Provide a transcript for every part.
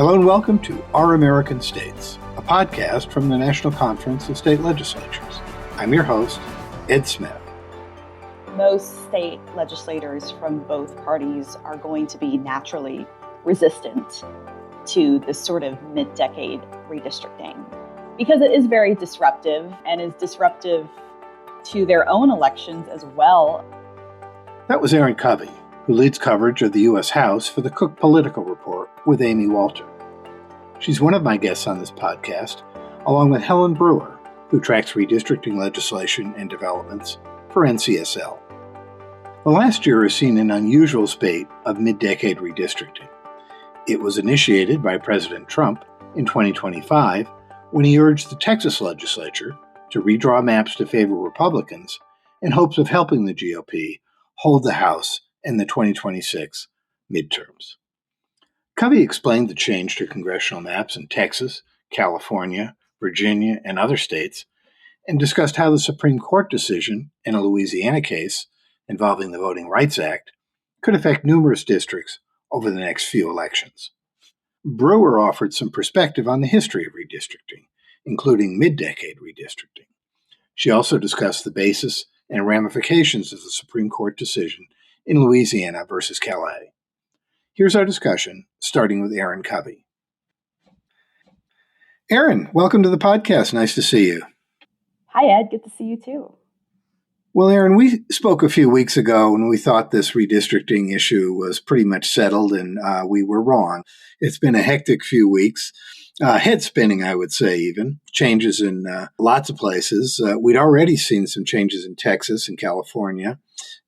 Hello and welcome to Our American States, a podcast from the National Conference of State Legislatures. I'm your host, Ed Smith. Most state legislators from both parties are going to be naturally resistant to this sort of mid-decade redistricting because it is very disruptive and is disruptive to their own elections as well. That was Erin Covey, who leads coverage of the U.S. House for the Cook Political Report with Amy Walter. She's one of my guests on this podcast, along with Helen Brewer, who tracks redistricting legislation and developments for NCSL. The last year has seen an unusual spate of mid-decade redistricting. It was initiated by President Trump in 2025 when he urged the Texas legislature to redraw maps to favor Republicans in hopes of helping the GOP hold the House in the 2026 midterms. Covey explained the change to congressional maps in Texas, California, Virginia, and other states, and discussed how the Supreme Court decision in a Louisiana case involving the Voting Rights Act could affect numerous districts over the next few elections. Brewer offered some perspective on the history of redistricting, including mid-decade redistricting. She also discussed the basis and ramifications of the Supreme Court decision in Louisiana versus Callais. Here's our discussion, starting with Erin Covey. Erin, welcome to the podcast. Nice to see you. Hi, Ed. Good to see you too. Well, Erin, we spoke a few weeks ago when we thought this redistricting issue was pretty much settled, and we were wrong. It's been a hectic few weeks. Head spinning, I would say, even. Changes in lots of places. We'd already seen some changes in Texas and California,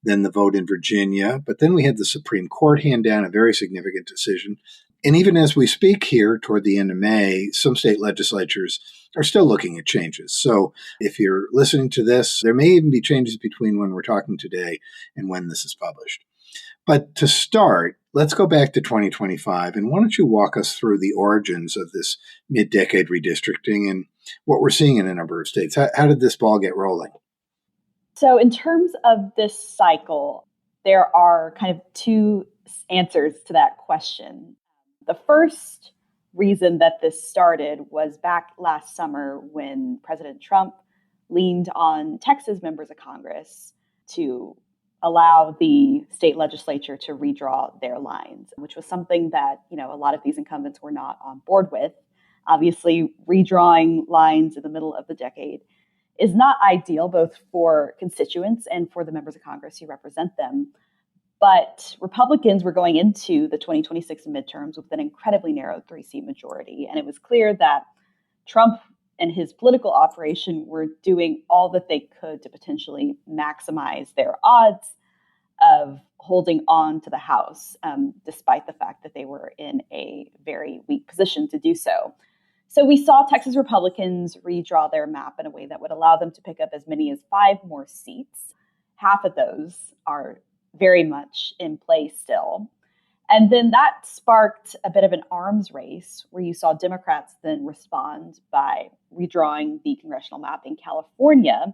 then the vote in Virginia, but then we had the Supreme Court hand down a very significant decision. And even as we speak here toward the end of May, some state legislatures are still looking at changes. So if you're listening to this, there may even be changes between when we're talking today and when this is published. But to start, let's go back to 2025, and why don't you walk us through the origins of this mid-decade redistricting and what we're seeing in a number of states? How did this ball get rolling? So in terms of this cycle, there are kind of two answers to that question. The first reason that this started was back last summer when President Trump leaned on Texas members of Congress to allow the state legislature to redraw their lines, which was something that, a lot of these incumbents were not on board with. Obviously, redrawing lines in the middle of the decade is not ideal, both for constituents and for the members of Congress who represent them. But Republicans were going into the 2026 midterms with an incredibly narrow 3-seat majority. And it was clear that Trump and his political operation were doing all that they could to potentially maximize their odds of holding on to the House, despite the fact that they were in a very weak position to do so. So we saw Texas Republicans redraw their map in a way that would allow them to pick up as many as 5 more seats. Half of those are very much in play still. And then that sparked a bit of an arms race where you saw Democrats then respond by redrawing the congressional map in California,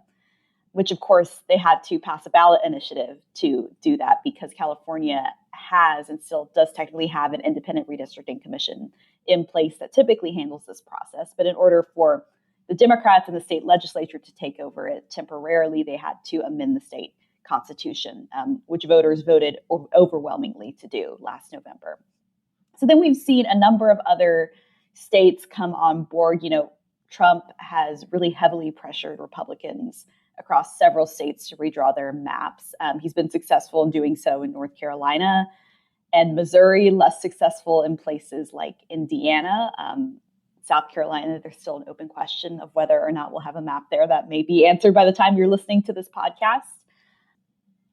which of course they had to pass a ballot initiative to do that because California has and still does technically have an independent redistricting commission in place that typically handles this process. But in order for the Democrats and the state legislature to take over it temporarily, they had to amend the state constitution, which voters voted overwhelmingly to do last November. So then we've seen a number of other states come on board. Trump has really heavily pressured Republicans across several states to redraw their maps. He's been successful in doing so in North Carolina and Missouri, less successful in places like Indiana. South Carolina, there's still an open question of whether or not we'll have a map there. That may be answered by the time you're listening to this podcast.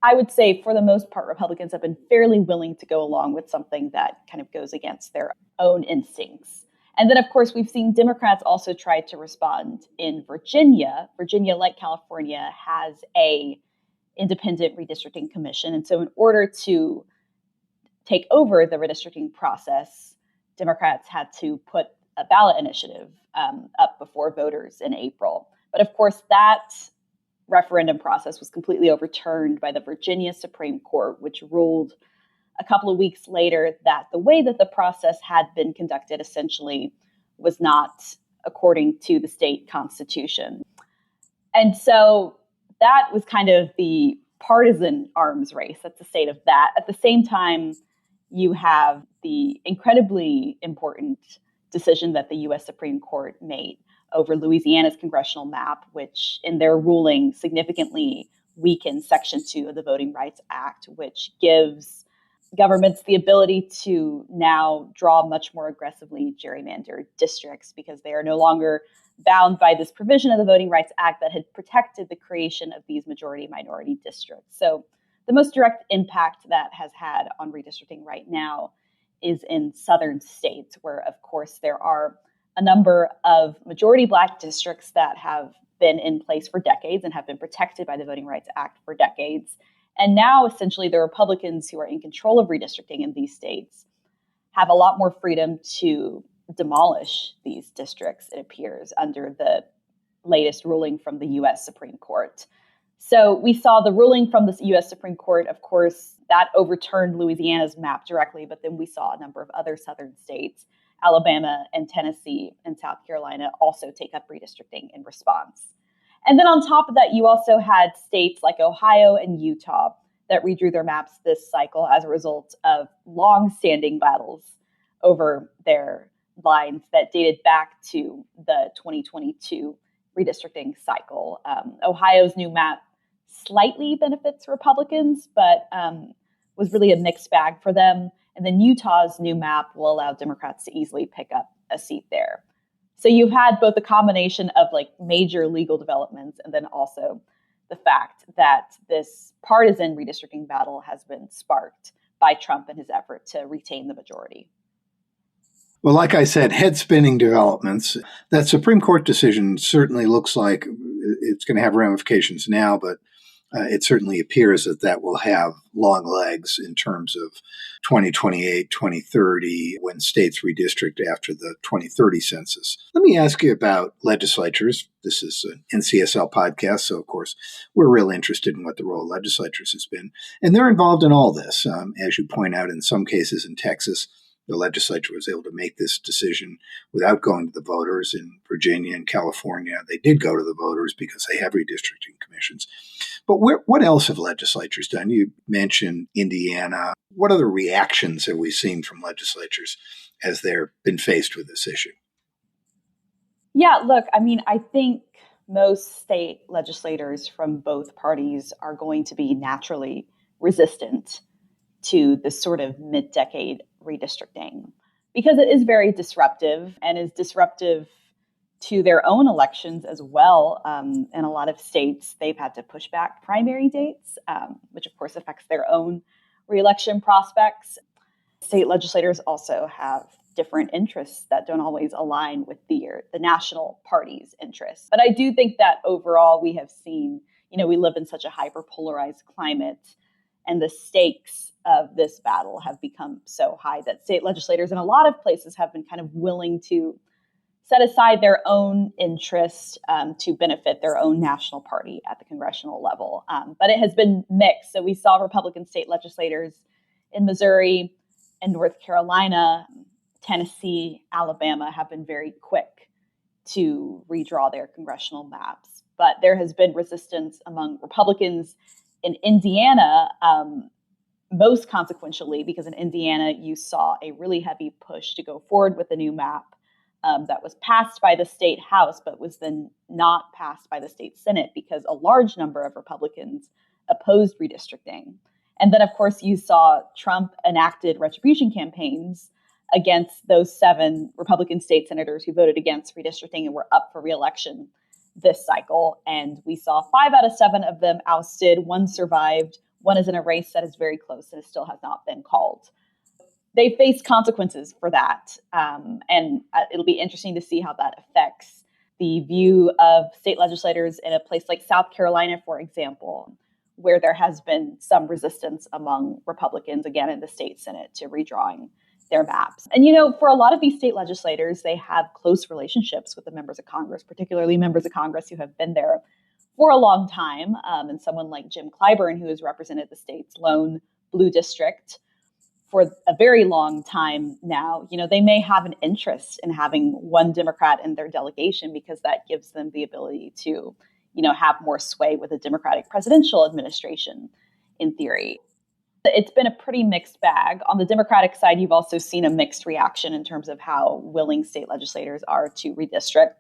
I would say for the most part, Republicans have been fairly willing to go along with something that kind of goes against their own instincts. And then, of course, we've seen Democrats also try to respond in Virginia. Virginia, like California, has a independent redistricting commission. And so in order to take over the redistricting process, Democrats had to put a ballot initiative up before voters in April. But of course, that referendum process was completely overturned by the Virginia Supreme Court, which ruled a couple of weeks later that the way that the process had been conducted essentially was not according to the state constitution. And so that was kind of the partisan arms race. That's the state of that. At the same time, you have the incredibly important decision that the U.S. Supreme Court made over Louisiana's congressional map, which in their ruling significantly weakened Section 2 of the Voting Rights Act, which gives governments the ability to now draw much more aggressively gerrymandered districts because they are no longer bound by this provision of the Voting Rights Act that had protected the creation of these majority-minority districts. So the most direct impact that has had on redistricting right now is in southern states, where, of course, there are a number of majority Black districts that have been in place for decades and have been protected by the Voting Rights Act for decades. And now, essentially, the Republicans who are in control of redistricting in these states have a lot more freedom to demolish these districts, it appears, under the latest ruling from the U.S. Supreme Court. So we saw the ruling from the U.S. Supreme Court, of course, that overturned Louisiana's map directly, but then we saw a number of other southern states, Alabama and Tennessee and South Carolina, also take up redistricting in response. And then on top of that, you also had states like Ohio and Utah that redrew their maps this cycle as a result of long-standing battles over their lines that dated back to the 2022 redistricting cycle. Ohio's new map slightly benefits Republicans, but was really a mixed bag for them. And then Utah's new map will allow Democrats to easily pick up a seat there. So you've had both a combination of like major legal developments and then also the fact that this partisan redistricting battle has been sparked by Trump and his effort to retain the majority. Well, like I said, head-spinning developments. That Supreme Court decision certainly looks like it's going to have ramifications now, but it certainly appears that that will have long legs in terms of 2028, 2030, when states redistrict after the 2030 census. Let me ask you about legislatures. This is an NCSL podcast, so of course we're real interested in what the role of legislatures has been. And they're involved in all this. As you point out, in some cases in Texas, the legislature was able to make this decision without going to the voters. In Virginia and California, they did go to the voters because they have redistricting commissions. But what else have legislatures done? You mentioned Indiana. What other reactions have we seen from legislatures as they've been faced with this issue? Yeah, look, I mean, I think most state legislators from both parties are going to be naturally resistant to this sort of mid-decade redistricting because it is very disruptive and is disruptive to their own elections as well. In a lot of states, they've had to push back primary dates, which of course affects their own reelection prospects. State legislators also have different interests that don't always align with the national party's interests. But I do think that overall we have seen, we live in such a hyper-polarized climate, and the stakes of this battle have become so high that state legislators in a lot of places have been kind of willing to set aside their own interests to benefit their own national party at the congressional level. But it has been mixed. So we saw Republican state legislators in Missouri and North Carolina, Tennessee, Alabama have been very quick to redraw their congressional maps. But there has been resistance among Republicans in Indiana, most consequentially, because in Indiana, you saw a really heavy push to go forward with the new map that was passed by the state House, but was then not passed by the state Senate because a large number of Republicans opposed redistricting. And then, of course, you saw Trump enacted retribution campaigns against those 7 Republican state senators who voted against redistricting and were up for re-election this cycle. And we saw 5 out of 7 of them ousted. 1 survived. 1 is in a race that is very close and it still has not been called. They face consequences for that. And it'll be interesting to see how that affects the view of state legislators in a place like South Carolina, for example, where there has been some resistance among Republicans, again, in the state Senate to redrawing their maps. And, for a lot of these state legislators, they have close relationships with the members of Congress, particularly members of Congress who have been there for a long time. And someone like Jim Clyburn, who has represented the state's lone blue district, for a very long time now, they may have an interest in having one Democrat in their delegation because that gives them the ability to, have more sway with a Democratic presidential administration in theory. It's been a pretty mixed bag. On the Democratic side, you've also seen a mixed reaction in terms of how willing state legislators are to redistrict.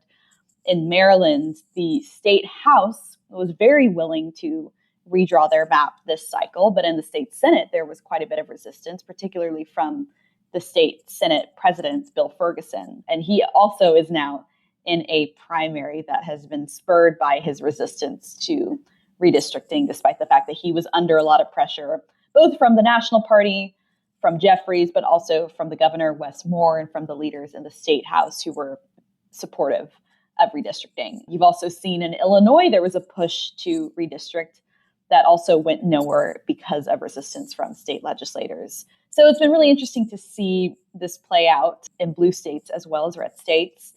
In Maryland, the state house was very willing to redraw their map this cycle, but in the state Senate, there was quite a bit of resistance, particularly from the state Senate president, Bill Ferguson. And he also is now in a primary that has been spurred by his resistance to redistricting, despite the fact that he was under a lot of pressure, both from the National Party, from Jeffries, but also from the governor, Wes Moore, and from the leaders in the state house who were supportive of redistricting. You've also seen in Illinois, there was a push to redistrict that also went nowhere because of resistance from state legislators. So it's been really interesting to see this play out in blue states as well as red states.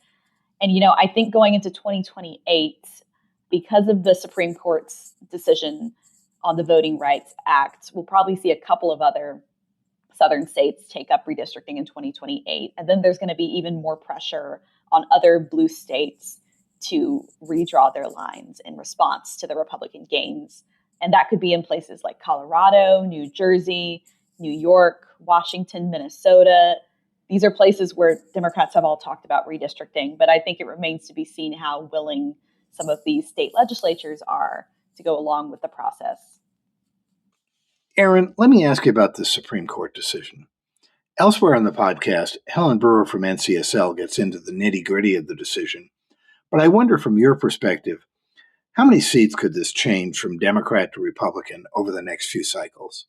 And, I think going into 2028, because of the Supreme Court's decision on the Voting Rights Act, we'll probably see a couple of other southern states take up redistricting in 2028. And then there's going to be even more pressure on other blue states to redraw their lines in response to the Republican gains. And that could be in places like Colorado, New Jersey, New York, Washington, Minnesota. These are places where Democrats have all talked about redistricting, but I think it remains to be seen how willing some of these state legislatures are to go along with the process. Aaron, let me ask you about this Supreme Court decision. Elsewhere on the podcast, Helen Brewer from NCSL gets into the nitty-gritty of the decision, but I wonder from your perspective, how many seats could this change from Democrat to Republican over the next few cycles?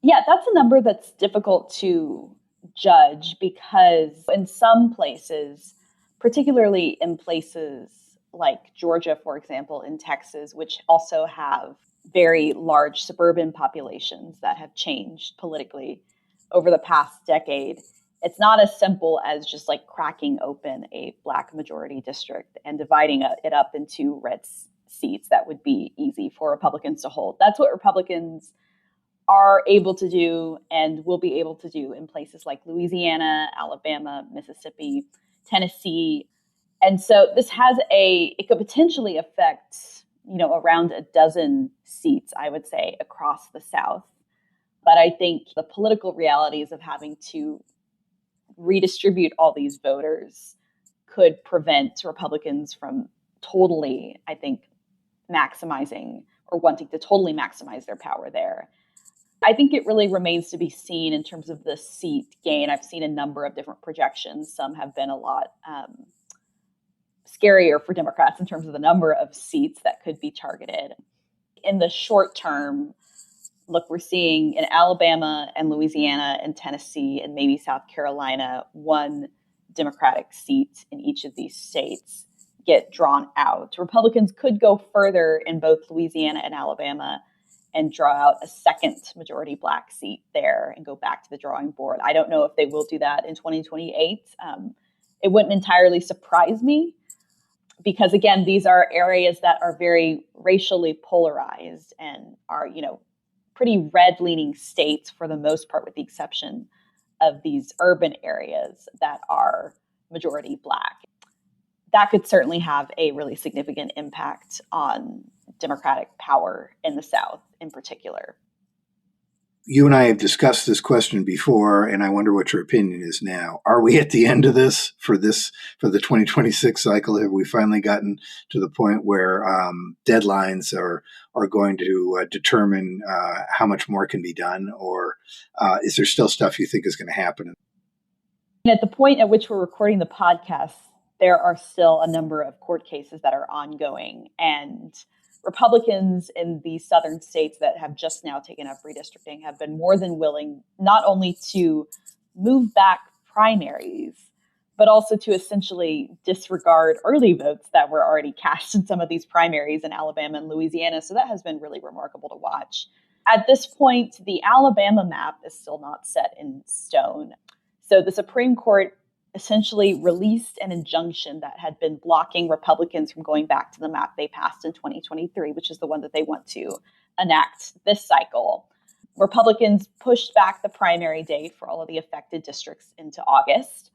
Yeah, that's a number that's difficult to judge because in some places, particularly in places like Georgia, for example, in Texas, which also have very large suburban populations that have changed politically over the past decade, it's not as simple as just like cracking open a Black majority district and dividing it up into red seats that would be easy for Republicans to hold. That's what Republicans are able to do and will be able to do in places like Louisiana, Alabama, Mississippi, Tennessee. And so this it could potentially affect, around a dozen seats, I would say, across the South. But I think the political realities of having to redistribute all these voters could prevent Republicans from totally, I think, maximizing or wanting to totally maximize their power there. I think it really remains to be seen in terms of the seat gain. I've seen a number of different projections. Some have been a lot scarier for Democrats in terms of the number of seats that could be targeted. In the short term, look, we're seeing in Alabama and Louisiana and Tennessee and maybe South Carolina, one Democratic seat in each of these states get drawn out. Republicans could go further in both Louisiana and Alabama and draw out a second majority Black seat there and go back to the drawing board. I don't know if they will do that in 2028. It wouldn't entirely surprise me because, again, these are areas that are very racially polarized and are, pretty red-leaning states for the most part, with the exception of these urban areas that are majority Black. That could certainly have a really significant impact on Democratic power in the South in particular. You and I have discussed this question before, and I wonder what your opinion is now. Are we at the end of this for the 2026 cycle? Have we finally gotten to the point where deadlines are going to determine how much more can be done, or is there still stuff you think is going to happen? At the point at which we're recording the podcast, there are still a number of court cases that are ongoing, and Republicans in the southern states that have just now taken up redistricting have been more than willing not only to move back primaries, but also to essentially disregard early votes that were already cast in some of these primaries in Alabama and Louisiana. So that has been really remarkable to watch. At this point, the Alabama map is still not set in stone. So the Supreme Court essentially released an injunction that had been blocking Republicans from going back to the map they passed in 2023, which is the one that they want to enact this cycle. Republicans pushed back the primary date for all of the affected districts into August.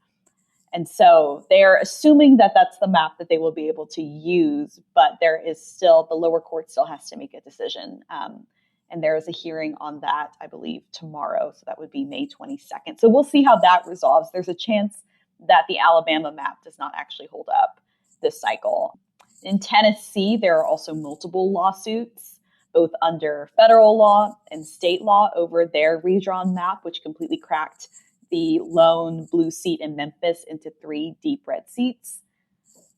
And so they're assuming that that's the map that they will be able to use, but there is still, the lower court still has to make a decision. And there is a hearing on that, I believe, tomorrow. So that would be May 22nd. So we'll see how that resolves. There's a chance that the Alabama map does not actually hold up this cycle. In Tennessee, there are also multiple lawsuits, both under federal law and state law, over their redrawn map, which completely cracked the lone blue seat in Memphis into 3 deep red seats.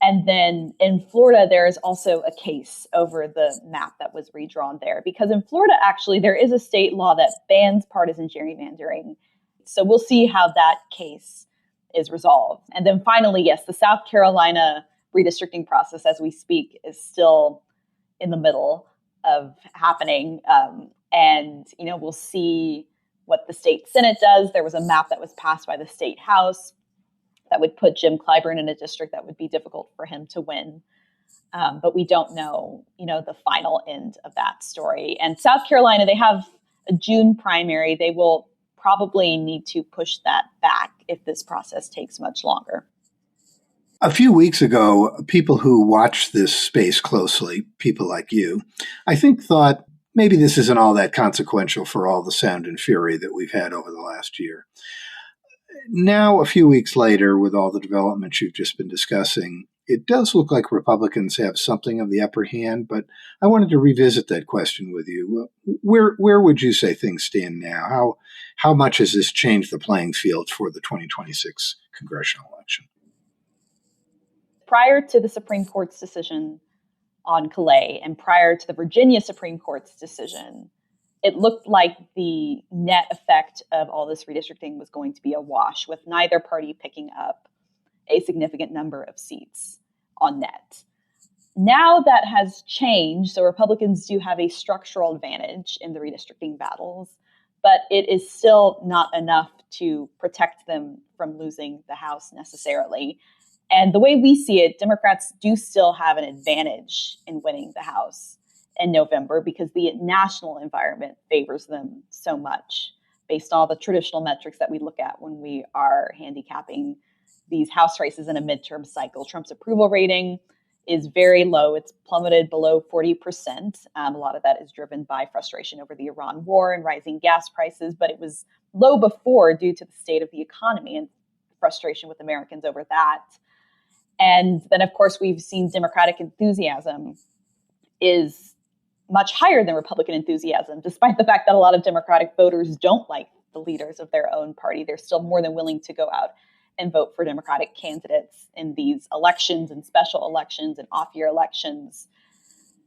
And then in Florida, there is also a case over the map that was redrawn there, because in Florida, actually, there is a state law that bans partisan gerrymandering. So we'll see how that case is resolved. And then finally, yes, the South Carolina redistricting process as we speak is still in the middle of happening. And, we'll see what the state Senate does. There was a map that was passed by the state House that would put Jim Clyburn in a district that would be difficult for him to win. But we don't know, the final end of that story. And South Carolina, they have a June primary. They will probably need to push that back if this process takes much longer. A few weeks ago, people who watch this space closely, people like you, I think thought maybe this isn't all that consequential for all the sound and fury that we've had over the last year. Now, a few weeks later, with all the developments you've just been discussing, it does look like Republicans have something of the upper hand, but I wanted to revisit that question with you. Where would you say things stand now? How much has this changed the playing field for the 2026 congressional election? Prior to the Supreme Court's decision on Callais and prior to the Virginia Supreme Court's decision, it looked like the net effect of all this redistricting was going to be a wash, with neither party picking up a significant number of seats on net. Now that has changed, so Republicans do have a structural advantage in the redistricting battles, but it is still not enough to protect them from losing the House necessarily. And the way we see it, Democrats do still have an advantage in winning the House in November because the national environment favors them so much based on all the traditional metrics that we look at when we are handicapping these House races in a midterm cycle. Trump's approval rating is very low. It's plummeted below 40%. A lot of that is driven by frustration over the Iran war and rising gas prices, but it was low before due to the state of the economy and frustration with Americans over that. And then, of course, we've seen Democratic enthusiasm is much higher than Republican enthusiasm, despite the fact that a lot of Democratic voters don't like the leaders of their own party. They're still more than willing to go out and vote for Democratic candidates in these elections and special elections and off-year elections.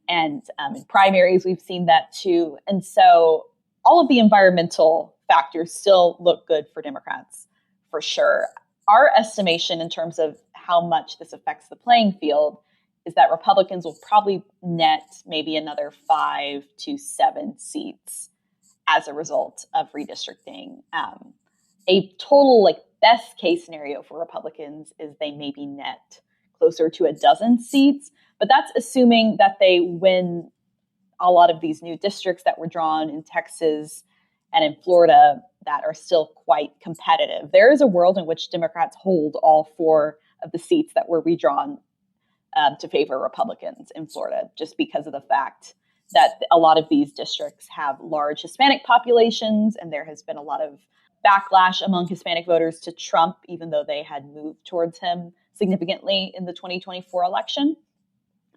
And in primaries, we've seen that too. And so all of the environmental factors still look good for Democrats, for sure. Our estimation in terms of how much this affects the playing field is that Republicans will probably net maybe another 5 to 7 seats as a result of redistricting. A total best case scenario for Republicans is they maybe net closer to 12 seats, but that's assuming that they win a lot of these new districts that were drawn in Texas and in Florida that are still quite competitive. There is a world in which Democrats hold all 4 of the seats that were redrawn to favor Republicans in Florida, just because of the fact that a lot of these districts have large Hispanic populations, and there has been a lot of backlash among Hispanic voters to Trump, even though they had moved towards him significantly in the 2024 election.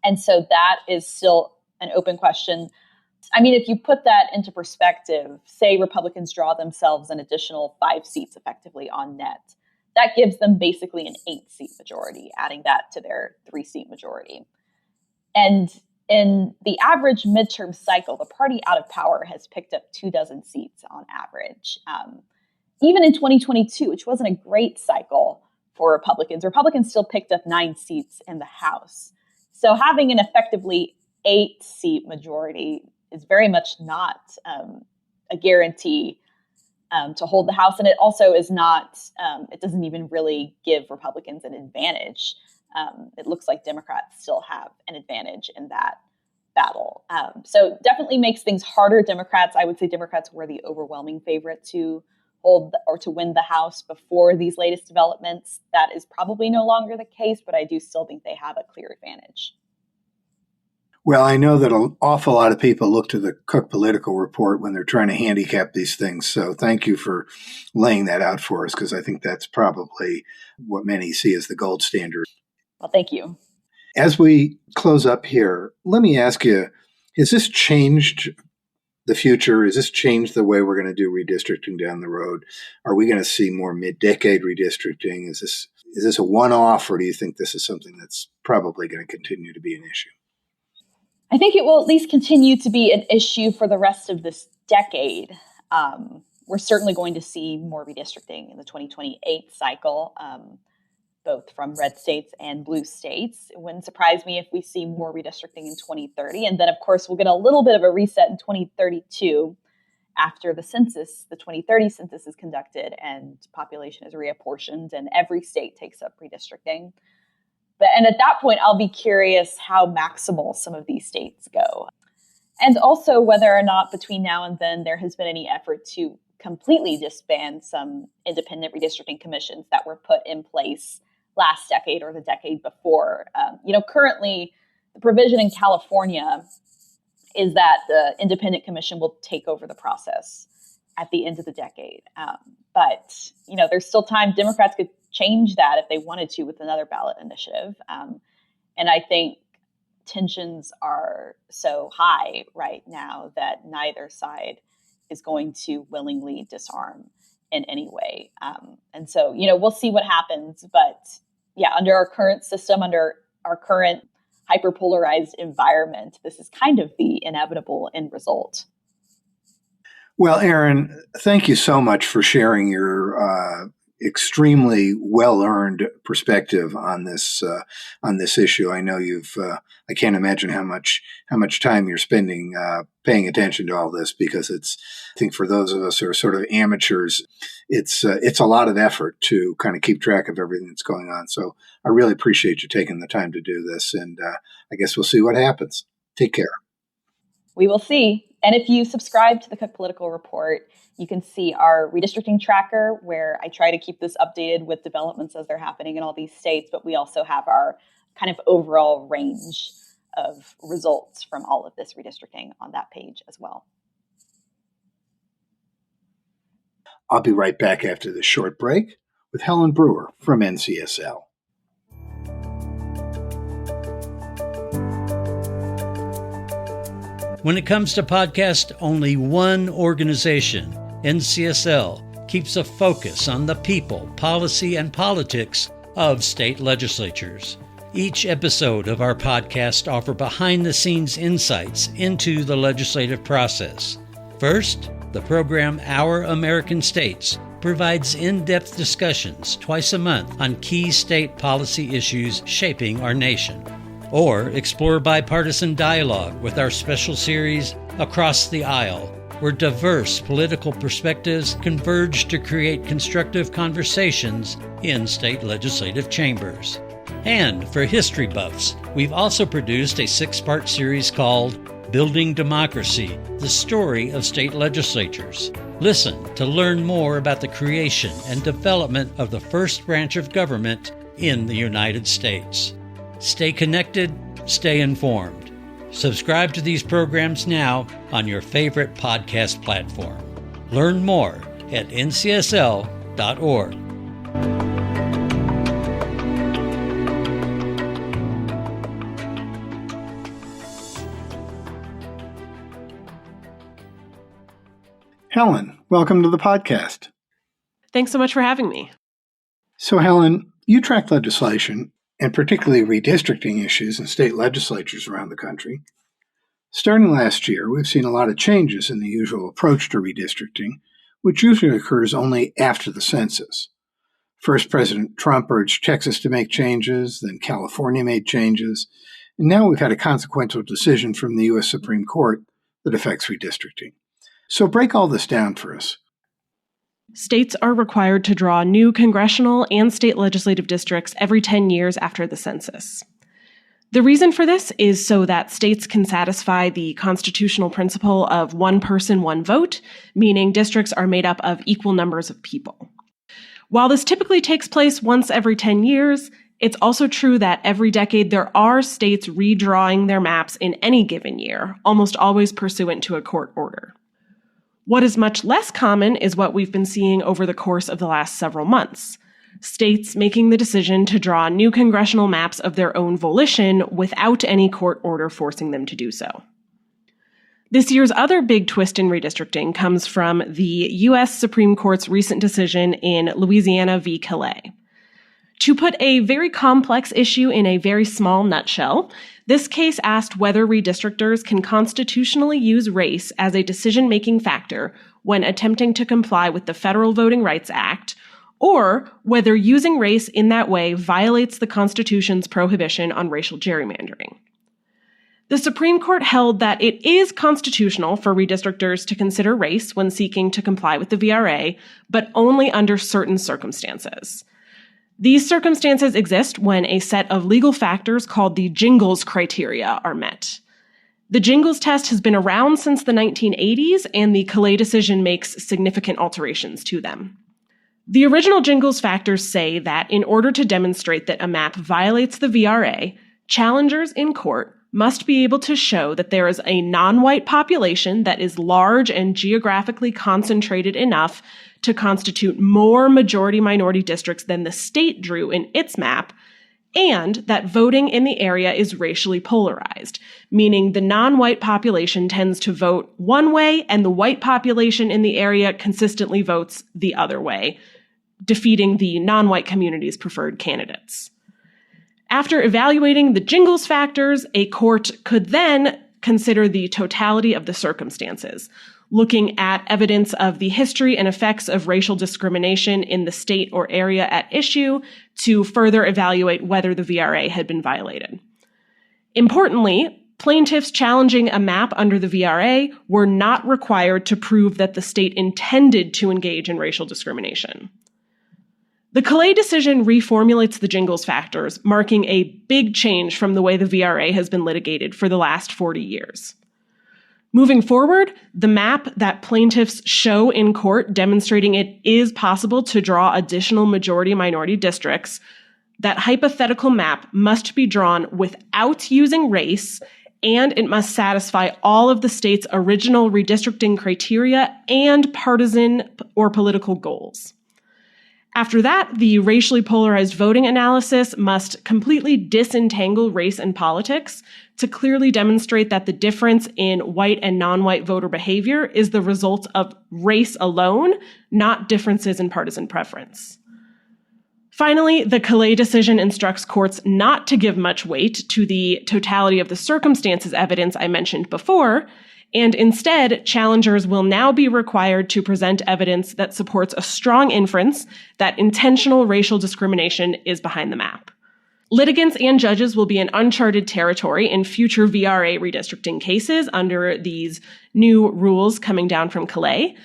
And so that is still an open question. I mean, if you put that into perspective, say Republicans draw themselves an additional 5 seats effectively on net, that gives them basically an 8-seat majority, adding that to their 3-seat majority. And in the average midterm cycle, the party out of power has picked up 24 seats on average. Even in 2022, which wasn't a great cycle for Republicans, Republicans still picked up 9 seats in the House. So having an effectively 8-seat majority is very much not a guarantee to hold the House. And it also is not, it doesn't even really give Republicans an advantage. It looks like Democrats still have an advantage in that battle. So definitely makes things harder. I would say Democrats were the overwhelming favorite to hold or to win the House before these latest developments. That is probably no longer the case, but I do still think they have a clear advantage. Well, I know that an awful lot of people look to the Cook Political Report when they're trying to handicap these things. So thank you for laying that out for us, because I think that's probably what many see as the gold standard. Well, thank you. As we close up here, let me ask you, has this changed the future? Has this changed the way we're going to do redistricting down the road? Are we going to see more mid-decade redistricting? Is this a one-off, or do you think this is something that's probably going to continue to be an issue? I think it will at least continue to be an issue for the rest of this decade. We're certainly going to see more redistricting in the 2028 cycle, both from red states and blue states. It wouldn't surprise me if we see more redistricting in 2030. And then, of course, we'll get a little bit of a reset in 2032 after the census, the 2030 census is conducted and population is reapportioned and every state takes up redistricting. And at that point, I'll be curious how maximal some of these states go. And also whether or not between now and then there has been any effort to completely disband some independent redistricting commissions that were put in place last decade or the decade before. Currently, the provision in California is that the independent commission will take over the process at the end of the decade. But there's still time. Democrats could change that if they wanted to with another ballot initiative. And I think tensions are so high right now that neither side is going to willingly disarm in any way. And so, we'll see what happens. But yeah, under our current system, under our current hyperpolarized environment, this is kind of the inevitable end result. Well, Erin, thank you so much for sharing your extremely well-earned perspective on this issue. I know I can't imagine how much time you're spending paying attention to all this, because I think for those of us who are sort of amateurs, it's a lot of effort to kind of keep track of everything that's going on. So I really appreciate you taking the time to do this, and I guess we'll see what happens. Take care. We will see. And if you subscribe to the Cook Political Report, you can see our redistricting tracker, where I try to keep this updated with developments as they're happening in all these states. But we also have our kind of overall range of results from all of this redistricting on that page as well. I'll be right back after this short break with Helen Brewer from NCSL. When it comes to podcasts, only one organization, NCSL, keeps a focus on the people, policy, and politics of state legislatures. Each episode of our podcast offers behind-the-scenes insights into the legislative process. First, the program Our American States provides in-depth discussions twice a month on key state policy issues shaping our nation. Or explore bipartisan dialogue with our special series Across the Aisle, where diverse political perspectives converge to create constructive conversations in state legislative chambers. And for history buffs, we've also produced a 6-part series called Building Democracy, the Story of State Legislatures. Listen to learn more about the creation and development of the first branch of government in the United States. Stay connected, stay informed. Subscribe to these programs now on your favorite podcast platform. Learn more at ncsl.org. Helen, welcome to the podcast. Thanks so much for having me. So, Helen, you track legislation, and particularly redistricting issues in state legislatures around the country. Starting last year, we've seen a lot of changes in the usual approach to redistricting, which usually occurs only after the census. First, President Trump urged Texas to make changes, then California made changes, and now we've had a consequential decision from the U.S. Supreme Court that affects redistricting. So break all this down for us. States are required to draw new congressional and state legislative districts every 10 years after the census. The reason for this is so that states can satisfy the constitutional principle of one person, one vote, meaning districts are made up of equal numbers of people. While this typically takes place once every 10 years, it's also true that every decade there are states redrawing their maps in any given year, almost always pursuant to a court order. What is much less common is what we've been seeing over the course of the last several months. States making the decision to draw new congressional maps of their own volition without any court order forcing them to do so. This year's other big twist in redistricting comes from the U.S. Supreme Court's recent decision in Louisiana v. Callais. To put a very complex issue in a very small nutshell, this case asked whether redistrictors can constitutionally use race as a decision-making factor when attempting to comply with the Federal Voting Rights Act, or whether using race in that way violates the Constitution's prohibition on racial gerrymandering. The Supreme Court held that it is constitutional for redistrictors to consider race when seeking to comply with the VRA, but only under certain circumstances. These circumstances exist when a set of legal factors called the Jingles criteria are met. The Jingles test has been around since the 1980s, and the Callais decision makes significant alterations to them. The original Jingles factors say that in order to demonstrate that a map violates the VRA, challengers in court must be able to show that there is a non-white population that is large and geographically concentrated enough to constitute more majority-minority districts than the state drew in its map, and that voting in the area is racially polarized, meaning the non-white population tends to vote one way and the white population in the area consistently votes the other way, defeating the non-white community's preferred candidates. After evaluating the Jingles factors, a court could then consider the totality of the circumstances, looking at evidence of the history and effects of racial discrimination in the state or area at issue to further evaluate whether the VRA had been violated. Importantly, plaintiffs challenging a map under the VRA were not required to prove that the state intended to engage in racial discrimination. The Callais decision reformulates the Jingles factors, marking a big change from the way the VRA has been litigated for the last 40 years. Moving forward, the map that plaintiffs show in court demonstrating it is possible to draw additional majority-minority districts, that hypothetical map must be drawn without using race, and it must satisfy all of the state's original redistricting criteria and partisan or political goals. After that, the racially polarized voting analysis must completely disentangle race and politics to clearly demonstrate that the difference in white and non-white voter behavior is the result of race alone, not differences in partisan preference. Finally, the Callais decision instructs courts not to give much weight to the totality of the circumstances evidence I mentioned before, and instead, challengers will now be required to present evidence that supports a strong inference that intentional racial discrimination is behind the map. Litigants and judges will be in uncharted territory in future VRA redistricting cases under these new rules coming down from Callais.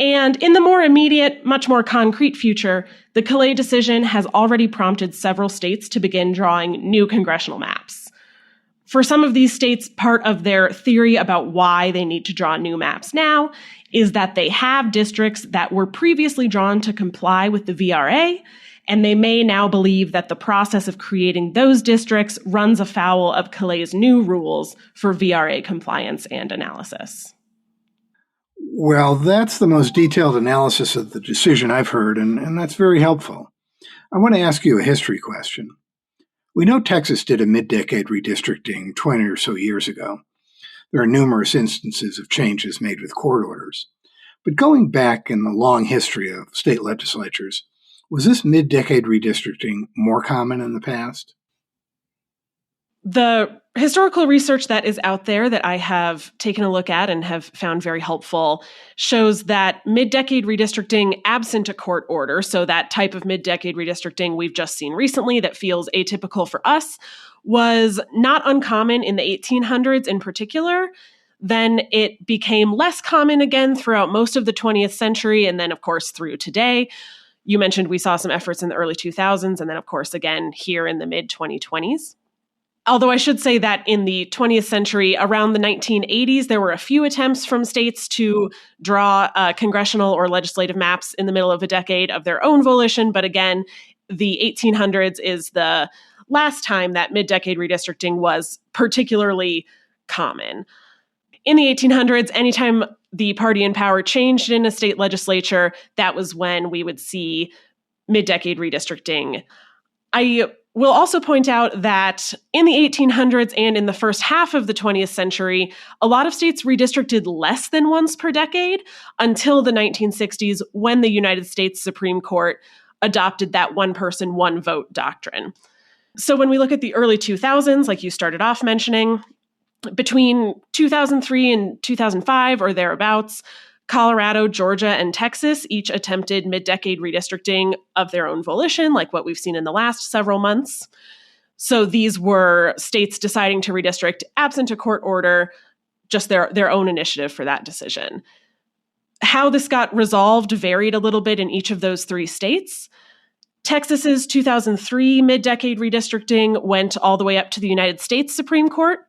And in the more immediate, much more concrete future, the Callais decision has already prompted several states to begin drawing new congressional maps. For some of these states, part of their theory about why they need to draw new maps now is that they have districts that were previously drawn to comply with the VRA, and they may now believe that the process of creating those districts runs afoul of Callais' new rules for VRA compliance and analysis. Well, that's the most detailed analysis of the decision I've heard, and that's very helpful. I want to ask you a history question. We know Texas did a mid-decade redistricting 20 or so years ago. There are numerous instances of changes made with court orders. But going back in the long history of state legislatures, was this mid-decade redistricting more common in the past? The historical research that is out there that I have taken a look at and have found very helpful shows that mid-decade redistricting absent a court order, so that type of mid-decade redistricting we've just seen recently that feels atypical for us, was not uncommon in the 1800s in particular. Then it became less common again throughout most of the 20th century, and then, of course, through today. You mentioned we saw some efforts in the early 2000s, and then, of course, again here in the mid-2020s. Although I should say that in the 20th century, around the 1980s, there were a few attempts from states to draw congressional or legislative maps in the middle of a decade of their own volition. But again, the 1800s is the last time that mid-decade redistricting was particularly common. In the 1800s, anytime the party in power changed in a state legislature, that was when we would see mid-decade redistricting. I will also point out that in the 1800s and in the first half of the 20th century, a lot of states redistricted less than once per decade until the 1960s, when the United States Supreme Court adopted that one person, one vote doctrine. So when we look at the early 2000s, like you started off mentioning, between 2003 and 2005 or thereabouts, Colorado, Georgia, and Texas each attempted mid-decade redistricting of their own volition, like what we've seen in the last several months. So these were states deciding to redistrict absent a court order, just their own initiative for that decision. How this got resolved varied a little bit in each of those three states. Texas's 2003 mid-decade redistricting went all the way up to the United States Supreme Court.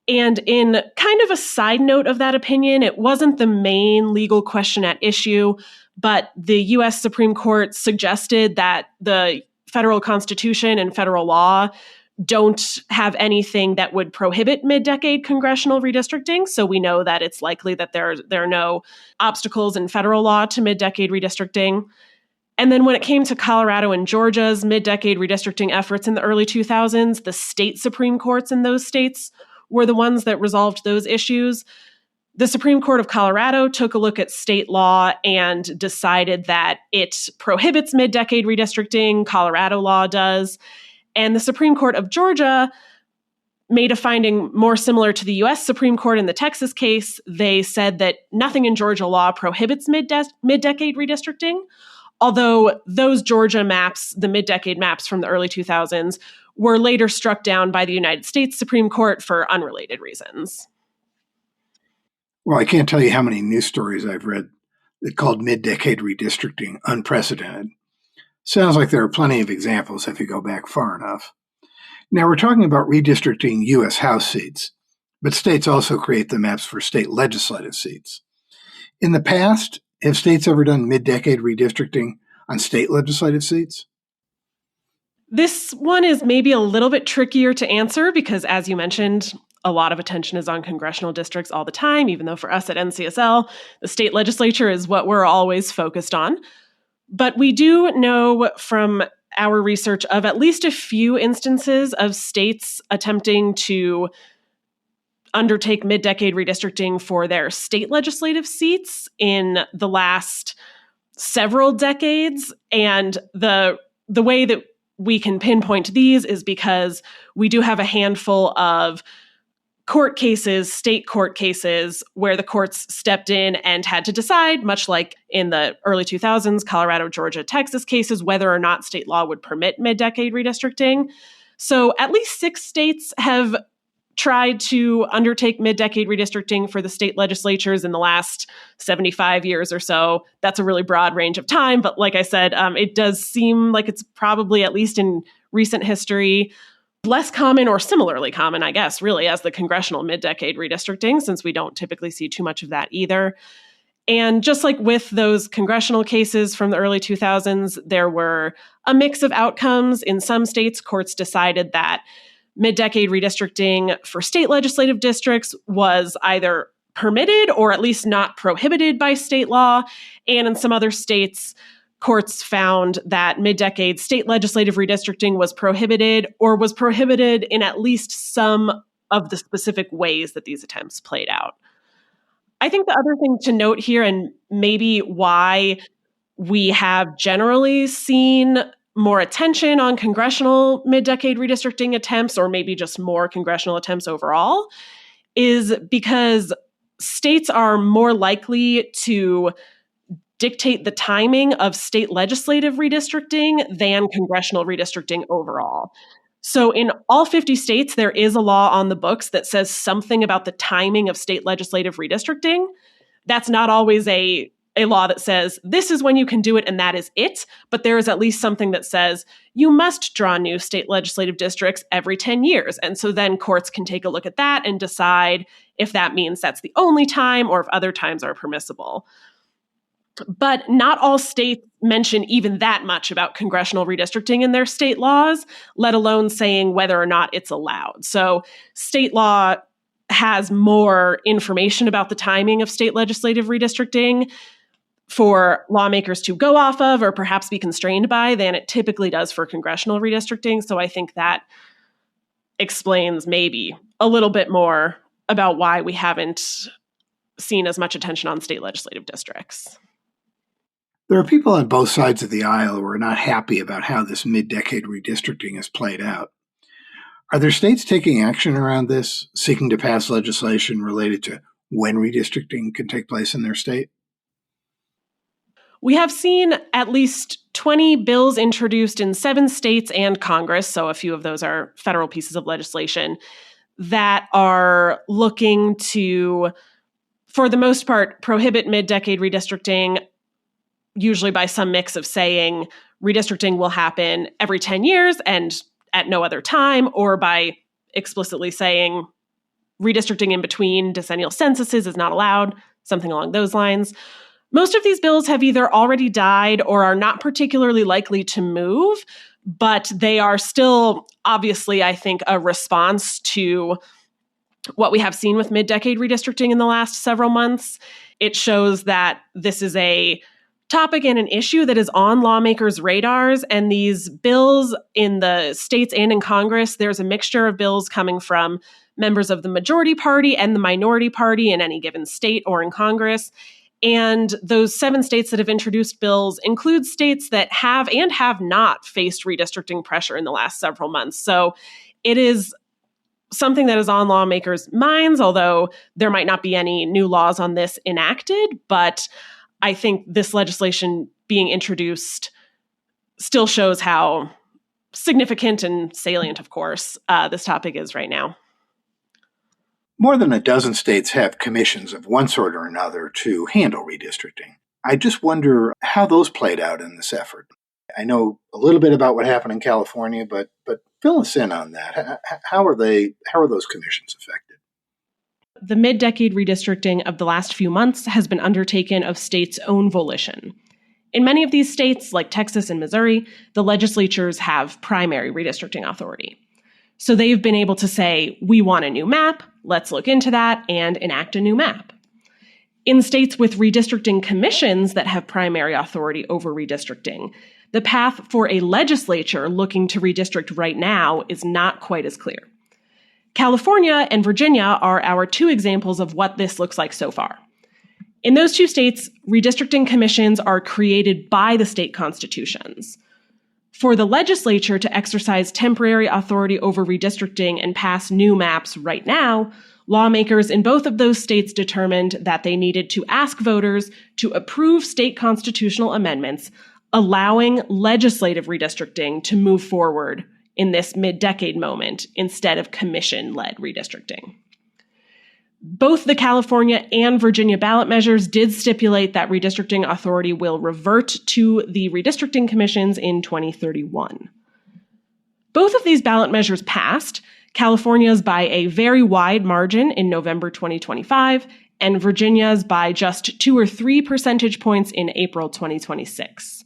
And in kind of a side note of that opinion, it wasn't the main legal question at issue, but the U.S. Supreme Court suggested that the federal Constitution and federal law don't have anything that would prohibit mid-decade congressional redistricting. So we know that it's likely that there are no obstacles in federal law to mid-decade redistricting. And then when it came to Colorado and Georgia's mid-decade redistricting efforts in the early 2000s, the state Supreme Courts in those states were the ones that resolved those issues. The Supreme Court of Colorado took a look at state law and decided that it prohibits mid-decade redistricting. Colorado law does. And the Supreme Court of Georgia made a finding more similar to the U.S. Supreme Court in the Texas case. They said that nothing in Georgia law prohibits mid-decade redistricting, although those Georgia maps, the mid-decade maps from the early 2000s, were later struck down by the United States Supreme Court for unrelated reasons. Well, I can't tell you how many news stories I've read that called mid-decade redistricting unprecedented. Sounds like there are plenty of examples if you go back far enough. Now, we're talking about redistricting U.S. House seats, but states also create the maps for state legislative seats. In the past, have states ever done mid-decade redistricting on state legislative seats? This one is maybe a little bit trickier to answer because, as you mentioned, a lot of attention is on congressional districts all the time, even though for us at NCSL, the state legislature is what we're always focused on. But we do know from our research of at least a few instances of states attempting to undertake mid-decade redistricting for their state legislative seats in the last several decades. And the way that we can pinpoint these is because we do have a handful of court cases, state court cases, where the courts stepped in and had to decide, much like in the early 2000s, Colorado, Georgia, Texas cases, whether or not state law would permit mid-decade redistricting. So at least 6 states have tried to undertake mid-decade redistricting for the state legislatures in the last 75 years or so. That's a really broad range of time. But like I said, it does seem like it's probably, at least in recent history, less common or similarly common, I guess, really, as the congressional mid-decade redistricting, since we don't typically see too much of that either. And just like with those congressional cases from the early 2000s, there were a mix of outcomes. In some states, courts decided that mid-decade redistricting for state legislative districts was either permitted or at least not prohibited by state law. And in some other states, courts found that mid-decade state legislative redistricting was prohibited or was prohibited in at least some of the specific ways that these attempts played out. I think the other thing to note here, and maybe why we have generally seen more attention on congressional mid-decade redistricting attempts, or maybe just more congressional attempts overall, is because states are more likely to dictate the timing of state legislative redistricting than congressional redistricting overall. So in all 50 states, there is a law on the books that says something about the timing of state legislative redistricting. That's not always a a law that says this is when you can do it and that is it, but there is at least something that says you must draw new state legislative districts every 10 years. And so then courts can take a look at that and decide if that means that's the only time or if other times are permissible. But not all states mention even that much about congressional redistricting in their state laws, let alone saying whether or not it's allowed. So state law has more information about the timing of state legislative redistricting for lawmakers to go off of or perhaps be constrained by than it typically does for congressional redistricting. So I think that explains maybe a little bit more about why we haven't seen as much attention on state legislative districts. There are people on both sides of the aisle who are not happy about how this mid-decade redistricting has played out. Are there states taking action around this, seeking to pass legislation related to when redistricting can take place in their state? We have seen at least 20 bills introduced in 7 states and Congress, so a few of those are federal pieces of legislation, that are looking to, for the most part, prohibit mid-decade redistricting, usually by some mix of saying redistricting will happen every 10 years and at no other time, or by explicitly saying redistricting in between decennial censuses is not allowed, something along those lines. Most of these bills have either already died or are not particularly likely to move, but they are still obviously, I think, a response to what we have seen with mid-decade redistricting in the last several months. It shows that this is a topic and an issue that is on lawmakers' radars, and these bills in the states and in Congress, there's a mixture of bills coming from members of the majority party and the minority party in any given state or in Congress. And those 7 states that have introduced bills include states that have and have not faced redistricting pressure in the last several months. So it is something that is on lawmakers' minds, although there might not be any new laws on this enacted. But I think this legislation being introduced still shows how significant and salient, of course, this topic is right now. More than a dozen states have commissions of one sort or another to handle redistricting. I just wonder how those played out in this effort. I know a little bit about what happened in California, but fill us in on that. How are those commissions affected? The mid-decade redistricting of the last few months has been undertaken of states' own volition. In many of these states, like Texas and Missouri, the legislatures have primary redistricting authority. So they've been able to say, we want a new map, let's look into that and enact a new map. In states with redistricting commissions that have primary authority over redistricting, the path for a legislature looking to redistrict right now is not quite as clear. California and Virginia are our 2 examples of what this looks like so far. In those 2 states, redistricting commissions are created by the state constitutions. For the legislature to exercise temporary authority over redistricting and pass new maps right now, lawmakers in both of those states determined that they needed to ask voters to approve state constitutional amendments allowing legislative redistricting to move forward in this mid-decade moment instead of commission-led redistricting. Both the California and Virginia ballot measures did stipulate that redistricting authority will revert to the redistricting commissions in 2031. Both of these ballot measures passed, California's by a very wide margin in November 2025, and Virginia's by just 2 or 3 percentage points in April 2026.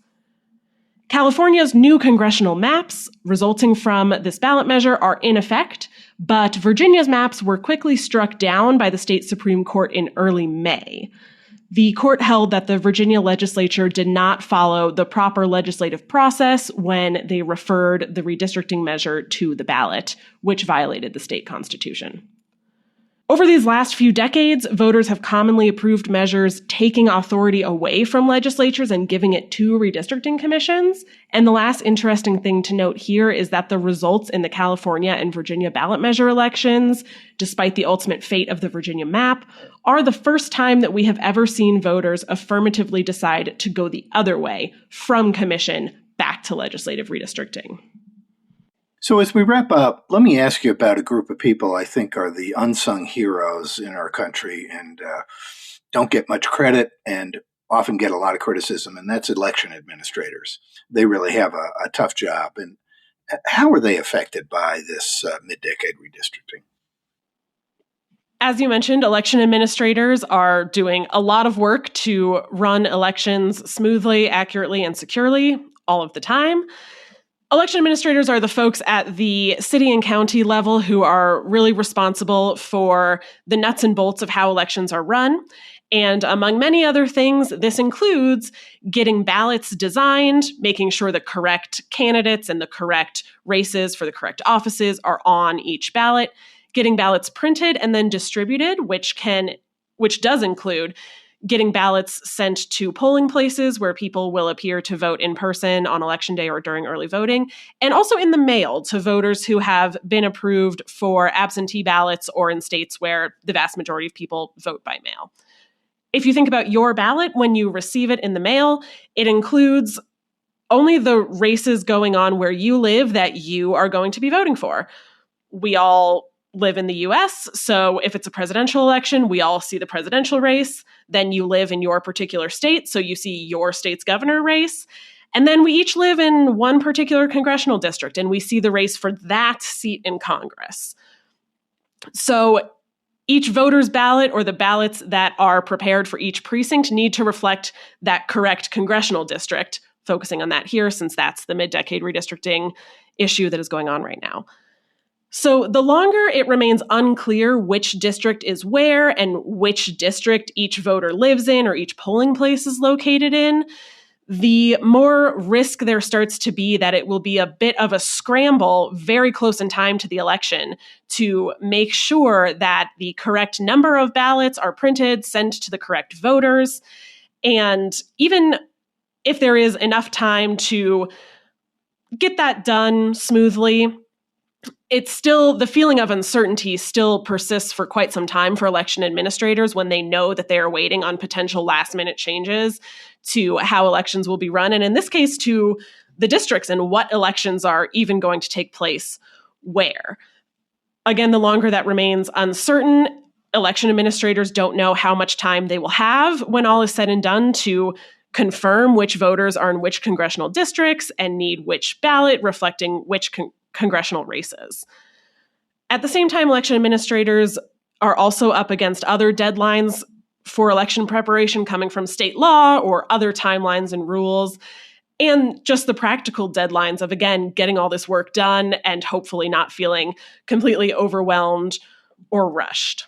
California's new congressional maps resulting from this ballot measure are in effect, but Virginia's maps were quickly struck down by the state Supreme Court in early May. The court held that the Virginia legislature did not follow the proper legislative process when they referred the redistricting measure to the ballot, which violated the state constitution. Over these last few decades, voters have commonly approved measures taking authority away from legislatures and giving it to redistricting commissions. And the last interesting thing to note here is that the results in the California and Virginia ballot measure elections, despite the ultimate fate of the Virginia map, are the first time that we have ever seen voters affirmatively decide to go the other way from commission back to legislative redistricting. So as we wrap up, let me ask you about a group of people I think are the unsung heroes in our country and don't get much credit and often get a lot of criticism, and that's election administrators. They really have a tough job. And how are they affected by this mid-decade redistricting? As you mentioned, election administrators are doing a lot of work to run elections smoothly, accurately, and securely all of the time. Election administrators are the folks at the city and county level who are really responsible for the nuts and bolts of how elections are run. And among many other things, this includes getting ballots designed, making sure the correct candidates and the correct races for the correct offices are on each ballot, getting ballots printed and then distributed, which does include getting ballots sent to polling places where people will appear to vote in person on election day or during early voting, and also in the mail to voters who have been approved for absentee ballots or in states where the vast majority of people vote by mail. If you think about your ballot when you receive it in the mail, it includes only the races going on where you live that you are going to be voting for. We all live in the US, so if it's a presidential election, we all see the presidential race. Then you live in your particular state, so you see your state's governor race. And then we each live in one particular congressional district, and we see the race for that seat in Congress. So each voter's ballot, or the ballots that are prepared for each precinct, need to reflect that correct congressional district, focusing on that here since that's the mid-decade redistricting issue that is going on right now. So the longer it remains unclear which district is where and which district each voter lives in or each polling place is located in, the more risk there starts to be that it will be a bit of a scramble very close in time to the election to make sure that the correct number of ballots are printed, sent to the correct voters. And even if there is enough time to get that done smoothly, it's still, the feeling of uncertainty still persists for quite some time for election administrators when they know that they are waiting on potential last-minute changes to how elections will be run, and in this case, to the districts and what elections are even going to take place where. Again, the longer that remains uncertain, election administrators don't know how much time they will have when all is said and done to confirm which voters are in which congressional districts and need which ballot reflecting which congressional races. At the same time, election administrators are also up against other deadlines for election preparation coming from state law or other timelines and rules, and just the practical deadlines of, again, getting all this work done and hopefully not feeling completely overwhelmed or rushed.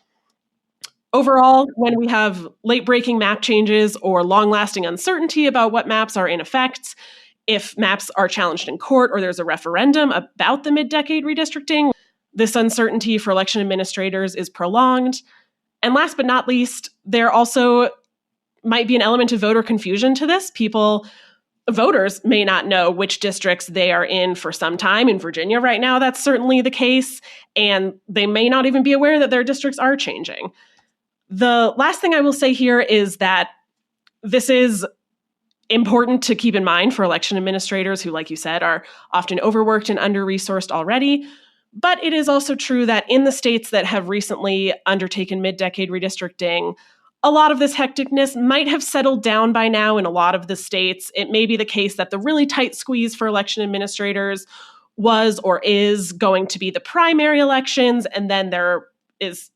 Overall, when we have late-breaking map changes or long-lasting uncertainty about what maps are in effect, if maps are challenged in court or there's a referendum about the mid-decade redistricting, this uncertainty for election administrators is prolonged. And last but not least, there also might be an element of voter confusion to this. Voters may not know which districts they are in for some time. In Virginia right now, that's certainly the case. And they may not even be aware that their districts are changing. The last thing I will say here is that this is important to keep in mind for election administrators who, like you said, are often overworked and under-resourced already. But it is also true that in the states that have recently undertaken mid-decade redistricting, a lot of this hecticness might have settled down by now in a lot of the states. It may be the case that the really tight squeeze for election administrators was or is going to be the primary elections, and then there is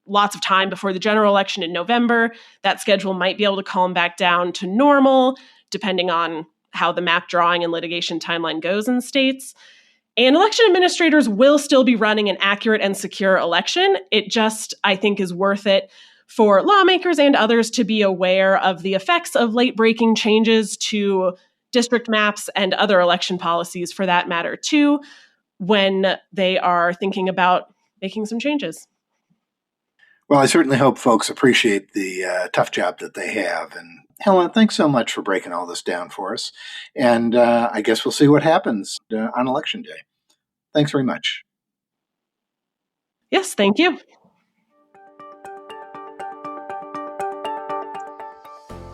lots of time before the general election in November. That schedule might be able to calm back down to normal, depending on how the map drawing and litigation timeline goes in states. And election administrators will still be running an accurate and secure election. It just, I think, is worth it for lawmakers and others to be aware of the effects of late-breaking changes to district maps and other election policies, for that matter, too, when they are thinking about making some changes. Well, I certainly hope folks appreciate the tough job that they have. And Helen, thanks so much for breaking all this down for us. And I guess we'll see what happens on Election Day. Thanks very much. Yes, thank you.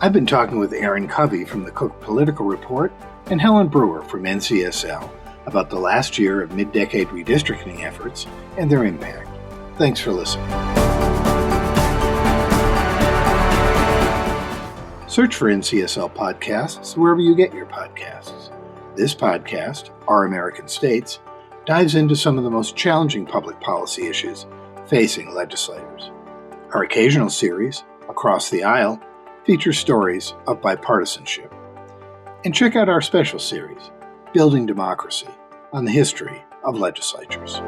I've been talking with Aaron Covey from the Cook Political Report and Helen Brewer from NCSL about the last year of mid-decade redistricting efforts and their impact. Thanks for listening. Search for NCSL podcasts wherever you get your podcasts. This podcast, Our American States, dives into some of the most challenging public policy issues facing legislators. Our occasional series, Across the Aisle, features stories of bipartisanship. And check out our special series, Building Democracy, on the history of legislatures.